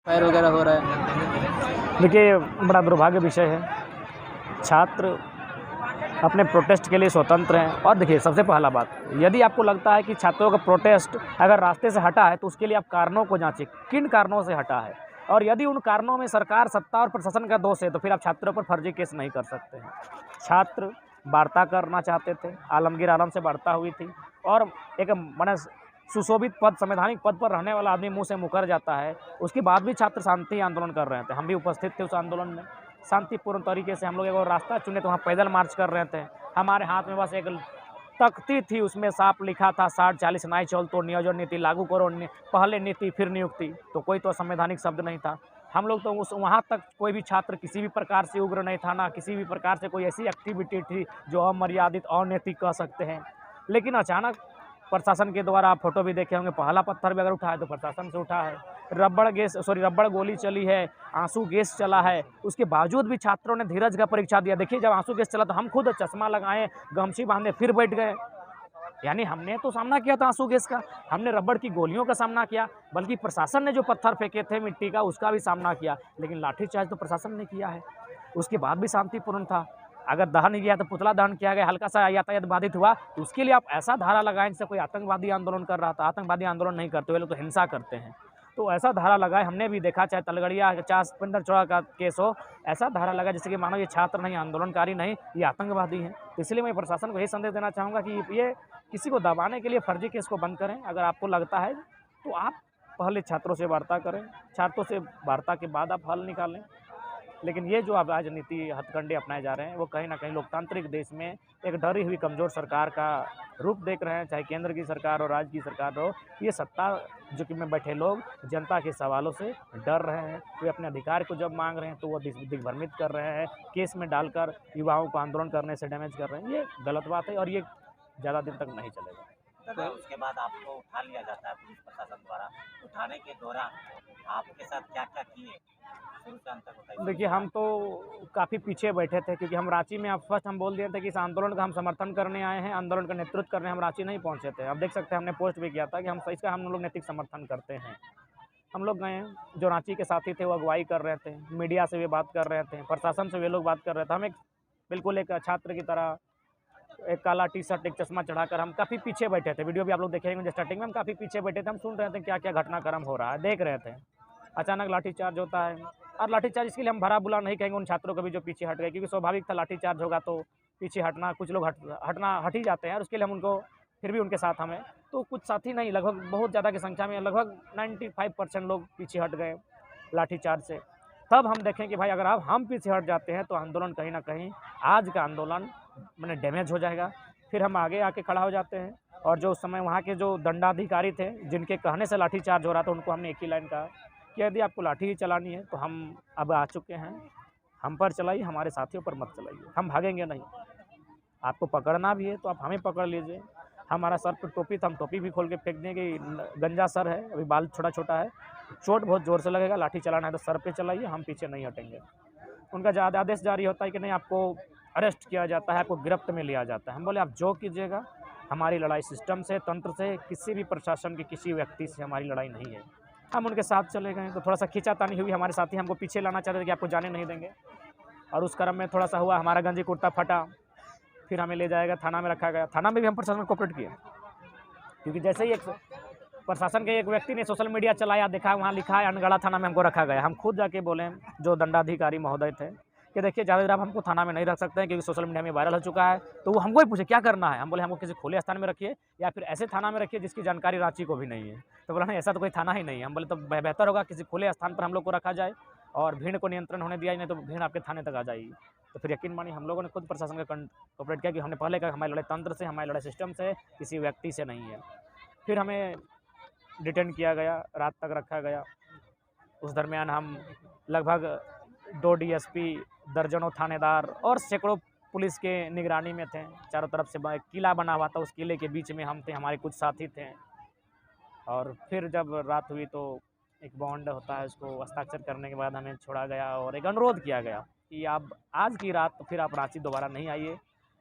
Fire वगैरह हो रहा है। देखिए, बड़ा दुर्भाग्य विषय है। छात्र अपने प्रोटेस्ट के लिए स्वतंत्र हैं। और देखिए, सबसे पहला बात, यदि आपको लगता है कि छात्रों का प्रोटेस्ट अगर रास्ते से हटा है तो उसके लिए आप कारणों को जांचें, किन कारणों से हटा है। और यदि उन कारणों में सरकार, सत्ता और प्रशासन का दोष है तो फिर आप छात्रों पर फर्जी केस नहीं कर सकते हैं। छात्र वार्ता करना चाहते थे, आलमगीर आलम से वार्ता हुई थी, और एक माने सुशोभित पद, संवैधानिक पद पर रहने वाला आदमी मुंह से मुकर जाता है। उसके बाद भी छात्र शांति आंदोलन कर रहे थे। हम भी उपस्थित थे उस आंदोलन में। शांतिपूर्ण तरीके से हम लोग एक रास्ता चुने तो वहाँ पैदल मार्च कर रहे थे। हमारे हाथ में बस एक तख्ती थी, उसमें साफ लिखा था 60-40 नहीं चल तो नियोजन नीति लागू करो, पहले नीति फिर नियुक्ति। तो कोई तो संवैधानिक शब्द नहीं था। हम लोग तो उस वहाँ तक कोई भी छात्र किसी भी प्रकार से उग्र नहीं था, ना किसी भी प्रकार से कोई ऐसी एक्टिविटी थी जो अमर्यादित अनैतिक कह सकते हैं। लेकिन अचानक प्रशासन के द्वारा, आप फोटो भी देखे होंगे, पहला पत्थर भी अगर उठा है तो प्रशासन से उठा है। रबड़ गोली चली है, आंसू गैस चला है, उसके बावजूद भी छात्रों ने धीरज का परीक्षा दिया। देखिए, जब आंसू गैस चला तो हम खुद चश्मा लगाए, गमछी बांधे, फिर बैठ गए। यानी हमने तो सामना किया था आंसू गैस का, हमने रबड़ की गोलियों का सामना किया, बल्कि प्रशासन ने जो पत्थर फेंके थे मिट्टी का, उसका भी सामना किया। लेकिन लाठीचार्ज तो प्रशासन ने किया है। उसके बाद भी शांतिपूर्ण था। अगर दहन किया तो पुतला दहन किया गया, हल्का सा यातायात बाधित हुआ तो उसके लिए आप ऐसा धारा लगाएं जिससे कोई आतंकवादी आंदोलन कर रहा था। आतंकवादी आंदोलन नहीं करते, वे लोग तो हिंसा करते हैं। तो ऐसा धारा लगाए, हमने भी देखा, चाहे तलगड़िया, चाहे पिंडर चौड़ा का केस हो, ऐसा धारा लगा जैसे कि मानो ये छात्र नहीं, आंदोलनकारी नहीं, ये आतंकवादी हैं। तो इसलिए मैं प्रशासन को यही संदेश देना चाहूँगा कि ये किसी को दबाने के लिए फर्जी केस को बंद करें। अगर आपको लगता है तो आप पहले छात्रों से वार्ता करें, छात्रों से वार्ता के बाद आप हल निकालें। लेकिन ये जो अब राजनीति हथकंडे अपनाए जा रहे हैं, वो कहीं ना कहीं लोकतांत्रिक देश में एक डरी हुई कमज़ोर सरकार का रूप देख रहे हैं। चाहे केंद्र की सरकार हो, राज्य की सरकार हो, ये सत्ता जो कि में बैठे लोग जनता के सवालों से डर रहे हैं। वे अपने अधिकार को जब मांग रहे हैं तो वो दिग्भ्रमित कर रहे हैं, केस में डालकर युवाओं को आंदोलन करने से डैमेज कर रहे हैं। ये गलत बात है और ये ज़्यादा दिन तक नहीं चलेगा। तो उसके बाद आपको उठा लिया जाता है पुलिस प्रशासन द्वारा। उठाने के दौरान आपके साथ क्या क्या किए, शुरू से अंत तक बताइए। देखिए, हम तो काफ़ी पीछे बैठे थे, क्योंकि हम रांची में, आप फर्स्ट हम बोल दिए थे कि इस आंदोलन का हम समर्थन करने आए हैं, आंदोलन का नेतृत्व करने हम रांची नहीं पहुंचे थे। अब देख सकते हैं, हमने पोस्ट भी किया था कि हम लोग नैतिक समर्थन करते हैं। हम लोग गए, जो रांची के साथी थे वो अगुवाई कर रहे थे, मीडिया से वे बात कर रहे थे, प्रशासन से वे लोग बात कर रहे थे। हम बिल्कुल एक छात्र की तरह एक काला टी शर्ट, एक चश्मा चढ़ाकर हम काफ़ी पीछे बैठे थे। वीडियो भी आप लोग देखेंगे, स्टार्टिंग में हम काफ़ी पीछे बैठे थे। हम सुन रहे थे क्या क्या घटनाक्रम हो रहा है, देख रहे थे। अचानक लाठीचार्ज होता है, और लाठीचार्ज इसके लिए हम भरा बुला नहीं कहेंगे उन छात्रों को भी जो पीछे हट गए, क्योंकि स्वाभाविक था लाठीचार्ज होगा तो पीछे हटना, कुछ लोग हट ही जाते हैं, और उसके लिए हम उनको, फिर भी उनके साथ हमें तो कुछ साथी नहीं, लगभग बहुत ज़्यादा की संख्या में, लगभग 95% लोग पीछे हट गए लाठीचार्ज से। तब हम देखें कि भाई, अगर अब हम पीछे हट जाते हैं तो आंदोलन कहीं ना कहीं, आज का आंदोलन मैंने डैमेज हो जाएगा। फिर हम आगे आके खड़ा हो जाते हैं, और जो उस समय वहाँ के जो दंडाधिकारी थे, जिनके कहने से लाठीचार्ज हो रहा था, उनको हमने एक ही लाइन कहा कि यदि आपको लाठी ही चलानी है तो हम अब आ चुके हैं, हम पर चलाइए, हमारे साथियों पर मत चलाइए, हम भागेंगे नहीं। आपको पकड़ना भी है तो आप हमें पकड़ लीजिए। हमारा सर पर टोपी था, हम टोपी भी खोल के फेंक दें कि गंजा सर है, अभी बाल छोटा छोटा है, चोट बहुत ज़ोर से लगेगा, लाठी चलाना है तो सर पे चलाइए, हम पीछे नहीं हटेंगे। उनका ज़्यादा आदेश जारी होता है कि नहीं, आपको अरेस्ट किया जाता है, आपको गिरफ्त में लिया जाता है। हम बोले आप जो कीजिएगा, हमारी लड़ाई सिस्टम से, तंत्र से, किसी भी प्रशासन के किसी व्यक्ति से हमारी लड़ाई नहीं है। हम उनके साथ चले गए तो थोड़ा सा खींचातानी हुई, हमारे साथी हमको पीछे लाना चाहते थे कि आपको जाने नहीं देंगे, और उस क्रम में थोड़ा सा हुआ, हमारा गंजी कुर्ता फटा, फिर हमें ले जाएगा, थाना में रखा गया। थाना में भी हम प्रशासन को कोऑपरेट किए, क्योंकि जैसे ही एक प्रशासन के एक व्यक्ति ने सोशल मीडिया चलाया, देखा वहाँ लिखा है अनगढ़ा थाना में हमको रखा गया। हम खुद जाके बोले, जो दंडाधिकारी महोदय थे, कि देखिए ज़्यादा देर आप हमको थाना में नहीं रख सकते हैं, क्योंकि सोशल मीडिया में वायरल हो चुका है। तो वो हमको ही पूछे क्या करना है, हम बोले हमको किसी खुले स्थान में रखिए, या फिर ऐसे थाना में रखिए जिसकी जानकारी रांची को भी नहीं है। तो बोला नहीं, ऐसा तो कोई थाना ही नहीं है। हम बोले तो बेहतर होगा किसी खुले स्थान पर हम लोग को रखा जाए, और भीड़ को नियंत्रण होने दिया, नहीं तो भीड़ आपके थाने तक आ जाएगी। तो फिर यकीन मानिए, हम लोगों ने खुद प्रशासन का कोऑपरेट किया, कि हमने पहले कहा हमारी लड़ाई तंत्र से, हमारी लड़ाई सिस्टम से, किसी व्यक्ति से नहीं है। फिर हमें डिटेन किया गया, रात तक रखा गया। उस दरमियान हम लगभग 2 डीएसपी, दर्जनों थानेदार और सैकड़ों पुलिस के निगरानी में थे। चारों तरफ से किला बना हुआ था, उस किले के बीच में हम थे, हमारे कुछ साथी थे। और फिर जब रात हुई तो एक बॉन्ड होता है, उसको हस्ताक्षर करने के बाद हमें छोड़ा गया, और एक अनुरोध किया गया कि आप आज की रात फिर आप रांची दोबारा नहीं आइए,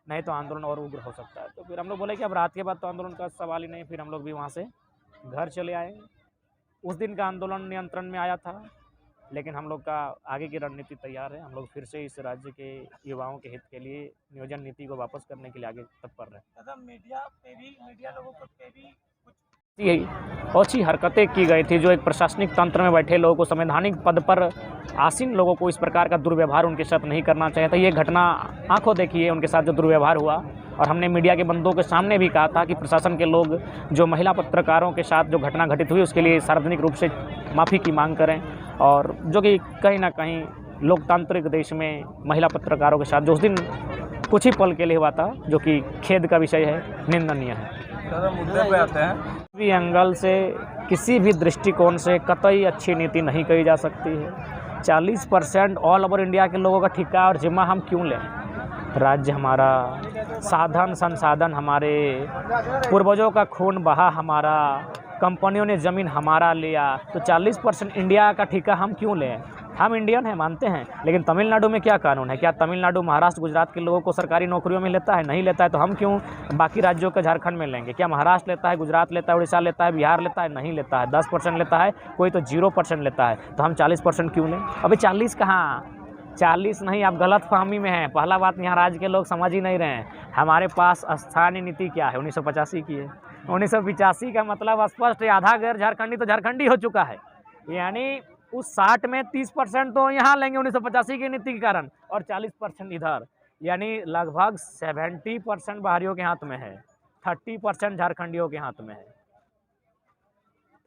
नहीं तो आंदोलन और उग्र हो सकता है। तो फिर हम लोग बोले कि अब रात के बाद तो आंदोलन का सवाल ही नहीं। फिर हम लोग भी वहाँ से घर चले आए। उस दिन का आंदोलन नियंत्रण में आया था, लेकिन हम लोग का आगे की रणनीति तैयार है। हम लोग फिर से इस राज्य के युवाओं के हित के लिए नियोजन नीति को वापस करने के लिए आगे तत्पर रहे। दादा मीडिया लोगों पे भी कुछ यही बहुत सी हरकतें की गई थी जो एक प्रशासनिक तंत्र में बैठे लोगों को, संवैधानिक पद पर आसीन लोगों को इस प्रकार का दुर्व्यवहार उनके साथ नहीं करना चाहिए था। ये घटना आंखों देखी है उनके साथ जो दुर्व्यवहार हुआ, और हमने मीडिया के बंदों के सामने भी कहा था कि प्रशासन के लोग जो महिला पत्रकारों के साथ जो घटना घटित हुई उसके लिए सार्वजनिक रूप से माफ़ी की मांग करें, और जो कि कहीं ना कहीं लोकतांत्रिक देश में महिला पत्रकारों के साथ जो उस दिन कुछ ही पल के लिए हुआ था, जो कि खेद का विषय है, निंदनीय है। मुद्दे पे आते हैं, किसी एंगल से, किसी भी दृष्टिकोण से कतई अच्छी नीति नहीं कही जा सकती है। 40% ऑल ओवर इंडिया के लोगों का ठेका और जिम्मा हम क्यों लें? राज्य हमारा, साधन संसाधन हमारे, पूर्वजों का खून बहा हमारा, कंपनियों ने ज़मीन हमारा लिया, तो 40% इंडिया का ठेका हम क्यों लें? हम इंडियन हैं, मानते हैं, लेकिन तमिलनाडु में क्या कानून है? क्या तमिलनाडु, महाराष्ट्र, गुजरात के लोगों को सरकारी नौकरियों में लेता है? नहीं लेता है, तो हम क्यों बाकी राज्यों के झारखंड में लेंगे? क्या महाराष्ट्र लेता है, गुजरात लेता है, उड़ीसा लेता है, बिहार लेता है? नहीं लेता है। 10% लेता है, कोई तो 0% लेता है, तो हम 40% क्यों लें? अभी 40 कहाँ, 40 नहीं, आप गलत फहमी में हैं। पहला बात, यहाँ राज्य के लोग समझ ही नहीं रहे हैं। हमारे पास स्थानीय नीति क्या है? 1985 की है। 1985 का मतलब स्पष्ट है, आधा गैर झारखंडी तो झारखंडी हो चुका है। यानी उस 60 में 30% तो यहाँ लेंगे 1985 की नीति के कारण, और 40% इधर, यानी लगभग 70% बाहरियों के हाथ में है, 30% झारखंडियों के हाथ में है।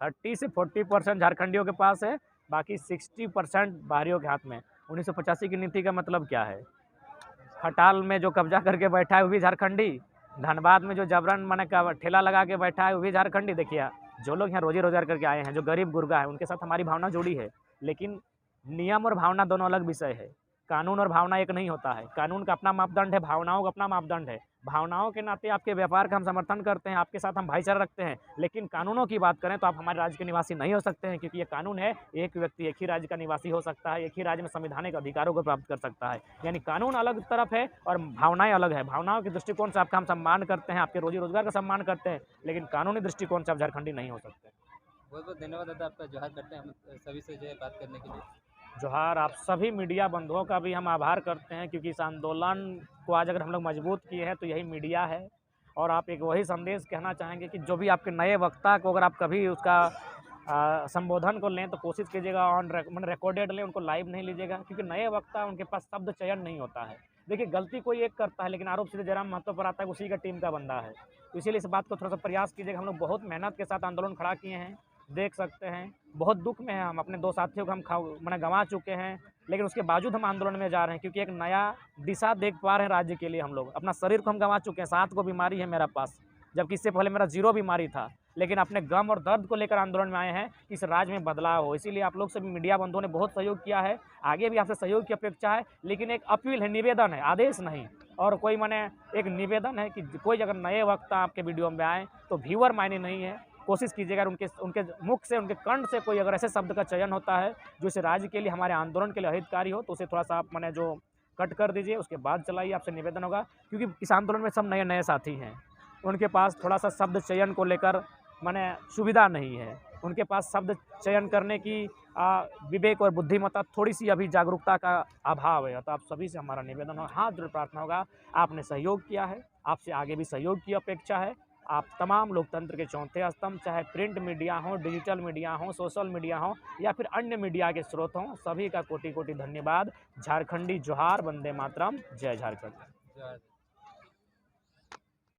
30 से 40% झारखंडियों के पास है, बाकी 60% बाहरियों के हाथ में। 1985 की नीति का मतलब क्या है? खटाल में जो कब्जा करके बैठा है वो भी झारखंडी, धनबाद में जो जबरन माने का ठेला लगा के बैठा है वो भी झारखंडी। देखिए, जो लोग यहाँ रोजी रोजगार करके आए हैं, जो गरीब गुरगा है, उनके साथ हमारी भावना जुड़ी है, लेकिन नियम और भावना दोनों अलग विषय है। कानून और भावना एक नहीं होता है। कानून का अपना मापदंड है, भावनाओं का अपना मापदंड है। भावनाओं के नाते आपके व्यापार का हम समर्थन करते हैं, आपके साथ हम भाईचारा रखते हैं, लेकिन कानूनों की बात करें तो आप हमारे राज्य के निवासी नहीं हो सकते हैं, क्योंकि ये कानून है, एक व्यक्ति एक ही राज्य का निवासी हो सकता है, एक ही राज्य में संवैधानिक अधिकारों को प्राप्त कर सकता है। यानी कानून अलग तरफ है और भावनाएं अलग है। भावनाओं के दृष्टिकोण से आपका हम सम्मान करते हैं, आपके रोजी रोजगार का सम्मान करते हैं, लेकिन कानूनी दृष्टिकोण से आप झारखंडी नहीं हो सकते। बहुत बहुत धन्यवाद दादा, आपका जोहार करते हैं हम सभी से जो है बात करने के लिए। जोहार। आप सभी मीडिया बंधुओं का भी हम आभार करते हैं, क्योंकि इस आंदोलन को आज अगर हम लोग मजबूत किए हैं तो यही मीडिया है। और आप एक वही संदेश कहना चाहेंगे कि जो भी आपके नए वक्ता को अगर आप कभी उसका संबोधन को लें तो कोशिश कीजिएगा मैंने रिकॉर्डेड लें, उनको लाइव नहीं लीजिएगा, क्योंकि नए वक्ता उनके पास शब्द चयन नहीं होता है। देखिए, गलती कोई एक करता है, लेकिन आरोप सीधे जयराम महतो पर आता है, उसी का टीम का बंदा है। तो इसीलिए इस बात को थोड़ा सा प्रयास कीजिएगा। हम लोग बहुत मेहनत के साथ आंदोलन खड़ा किए हैं, देख सकते हैं, बहुत दुख में हैं हम, अपने 2 साथियों को हम मैंने गंवा चुके हैं, लेकिन उसके बावजूद हम आंदोलन में जा रहे हैं, क्योंकि एक नया दिशा देख पा रहे हैं राज्य के लिए। हम लोग अपना शरीर को हम गंवा चुके हैं, 7 को बीमारी है मेरा पास, जबकि इससे पहले मेरा 0 बीमारी था, लेकिन अपने गम और दर्द को लेकर आंदोलन में आए हैं कि इस राज्य में बदलाव हो। इसीलिए आप लोग सभी मीडिया बंधुओं ने बहुत सहयोग किया है, आगे भी आपसे सहयोग की अपेक्षा है, लेकिन एक अपील है, निवेदन है, आदेश नहीं। और कोई माने एक निवेदन है कि कोई अगर नए वक्ता आपके वीडियो में आए तो व्यूअर मायने नहीं है, कोशिश कीजिएगा उनके मुख से, उनके कंठ से कोई अगर ऐसे शब्द का चयन होता है जो इस राज्य के लिए, हमारे आंदोलन के लिए अहितकारी हो, तो उसे थोड़ा सा आप माने जो कट कर दीजिए, उसके बाद चलाइए। आपसे निवेदन होगा, क्योंकि इस आंदोलन में सब नए नए साथी हैं, उनके पास थोड़ा सा शब्द चयन को लेकर माने सुविधा नहीं है, उनके पास शब्द चयन करने की विवेक और बुद्धिमत्ता, थोड़ी सी अभी जागरूकता का अभाव है। तो आप सभी से हमारा निवेदन और हाथ जोड़ प्रार्थना होगा, आपने सहयोग किया है, आपसे आगे भी सहयोग की अपेक्षा है। आप तमाम लोकतंत्र के चौथे स्तंभ, चाहे प्रिंट मीडिया हो, डिजिटल मीडिया हो, सोशल मीडिया हो, या फिर अन्य मीडिया के स्रोत हों, सभी का कोटि कोटि धन्यवाद। झारखंडी जोहार, वंदे मातरम, जय झारखंड।